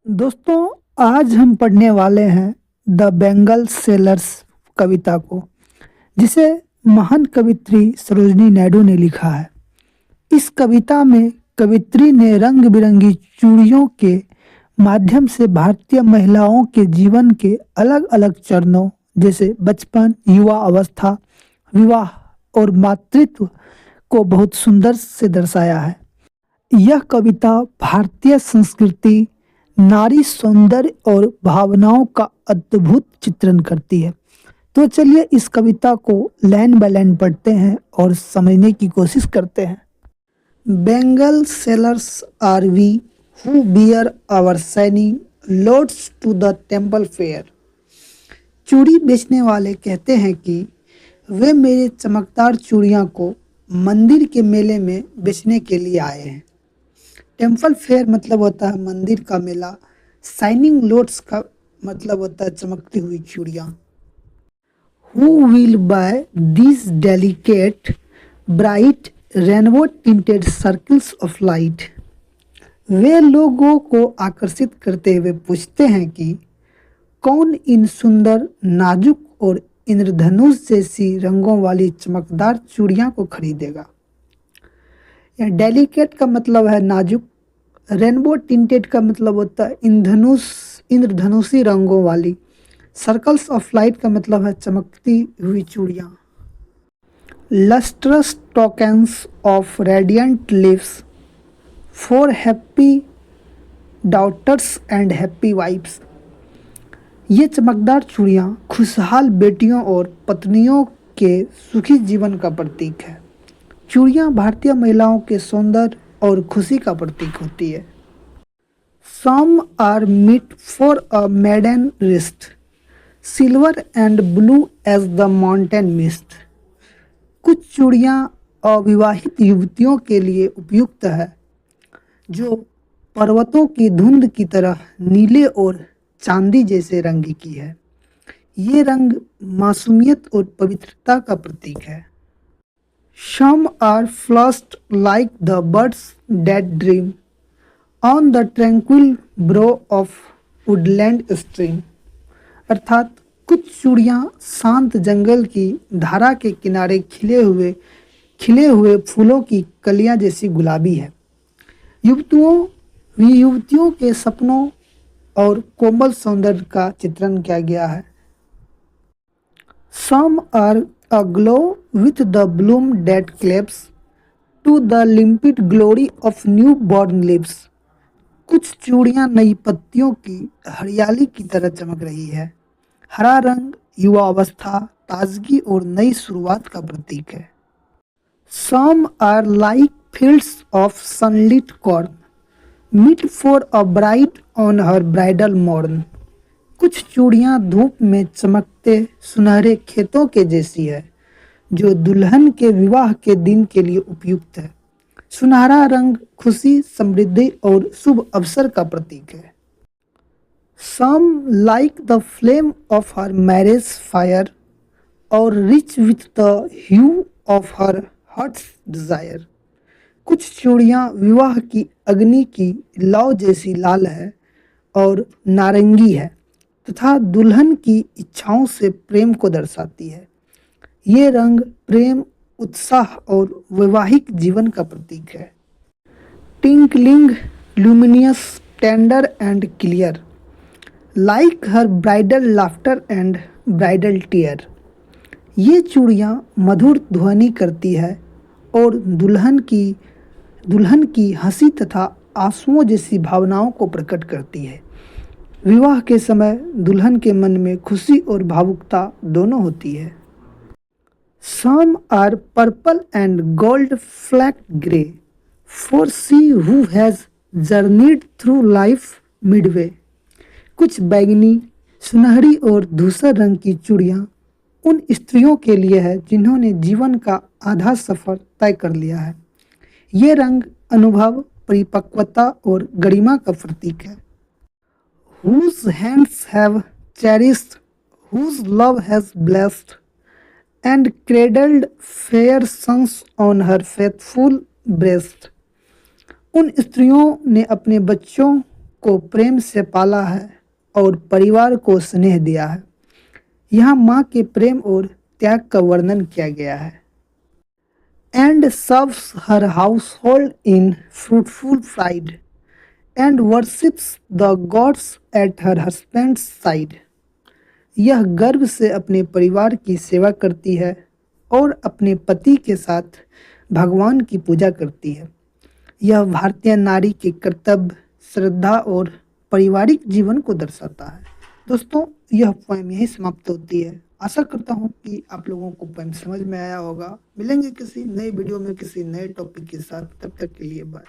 दोस्तों, आज हम पढ़ने वाले हैं द बेंगल सेलर्स कविता को, जिसे महान कवित्री सरोजिनी नायडू ने लिखा है। इस कविता में कवित्री ने रंग बिरंगी चूड़ियों के माध्यम से भारतीय महिलाओं के जीवन के अलग अलग चरणों जैसे बचपन, युवा अवस्था, विवाह और मातृत्व को बहुत सुंदर से दर्शाया है। यह कविता भारतीय संस्कृति, नारी सौंदर्य और भावनाओं का अद्भुत चित्रण करती है। तो चलिए इस कविता को लाइन बाय लाइन पढ़ते हैं और समझने की कोशिश करते हैं। Bangle sellers are we who bear our shining loads to the temple fair. चूड़ी बेचने वाले कहते हैं कि वे मेरे चमकदार चूड़ियाँ को मंदिर के मेले में बेचने के लिए आए हैं। टेम्पल फेयर मतलब होता है मंदिर का मेला। शाइनिंग लोड्स का मतलब होता है चमकती हुई चूड़ियाँ। Who will buy this delicate bright rainbow tinted circles of light. वे लोगों को आकर्षित करते हुए पूछते हैं कि कौन इन सुंदर, नाजुक और इंद्रधनुष जैसी रंगों वाली चमकदार चूड़ियाँ को खरीदेगा। डेलिकेट का मतलब है नाजुक, रेनबो टिंटेड का मतलब होता है इंद्रधनुषी रंगों वाली, सर्कल्स ऑफ लाइट का मतलब है चमकती हुई चूड़ियाँ। Lustrous tokens of radiant lives for happy daughters and happy wives. ये चमकदार चूड़ियाँ खुशहाल बेटियों और पत्नियों के सुखी जीवन का प्रतीक है। चूड़ियाँ भारतीय महिलाओं के सौंदर्य और खुशी का प्रतीक होती है। Some are meet for a maiden wrist, silver and blue as the mountain mist. कुछ चूड़ियाँ अविवाहित युवतियों के लिए उपयुक्त है, जो पर्वतों की धुंध की तरह नीले और चांदी जैसे रंग की है। ये रंग मासूमियत और पवित्रता का प्रतीक है। Some are flushed like the bird's dead dream on the tranquil brow of woodland stream। अर्थात कुछ चूड़ियाँ शांत जंगल की धारा के किनारे खिले हुए फूलों की कलियाँ जैसी गुलाबी है। युवतियों के सपनों और कोमल सौंदर्य का चित्रण किया गया है। Some are aglow with the bloom that claps to the limpid glory of newborn leaves। कुछ चूड़ियाँ नई पत्तियों की हरियाली की तरह चमक रही है। हरा रंग युवा अवस्था, ताजगी और नई शुरुआत का प्रतीक है। Some are like fields of sunlit corn, meet for a bride on her bridal morn। कुछ चूड़ियाँ धूप में चमकते सुनहरे खेतों के जैसी है, जो दुल्हन के विवाह के दिन के लिए उपयुक्त है। सुनहरा रंग खुशी, समृद्धि और शुभ अवसर का प्रतीक है। Some like the flame of her marriage fire और rich with the hue of her heart's desire। कुछ चूड़ियाँ विवाह की अग्नि की लौ जैसी लाल है और नारंगी है तथा दुल्हन की इच्छाओं से प्रेम को दर्शाती है। ये रंग प्रेम, उत्साह और वैवाहिक जीवन का प्रतीक है। Tinkling, luminous, tender and clear, like her bridal laughter and bridal tear. ये चूड़ियाँ मधुर ध्वनि करती है और दुल्हन की हंसी तथा आंसुओं जैसी भावनाओं को प्रकट करती है। विवाह के समय दुल्हन के मन में खुशी और भावुकता दोनों होती है। Some are purple and gold flecked grey for she who has journeyed through life midway। कुछ बैंगनी, सुनहरी और धूसर रंग की चूड़ियाँ उन स्त्रियों के लिए है जिन्होंने जीवन का आधा सफर तय कर लिया है। ये रंग अनुभव, परिपक्वता और गरिमा का प्रतीक है। Whose hands have cherished, whose love has blessed and cradled fair sons on her faithful breast। उन स्त्रियों ने अपने बच्चों को प्रेम से पाला है और परिवार को स्नेह दिया है। यहाँ माँ के प्रेम और त्याग का वर्णन किया गया है। And serves her house hold in fruitful pride and worships the gods at her husband's side. यह गर्व से अपने परिवार की सेवा करती है और अपने पति के साथ भगवान की पूजा करती है। यह भारतीय नारी के कर्तव्य, श्रद्धा और पारिवारिक जीवन को दर्शाता है। दोस्तों, यह पोएम यही समाप्त होती है। आशा करता हूँ कि आप लोगों को पोएम समझ में आया होगा। मिलेंगे किसी नए वीडियो में किसी नए टॉपिक के साथ, तब तक के लिए बाय।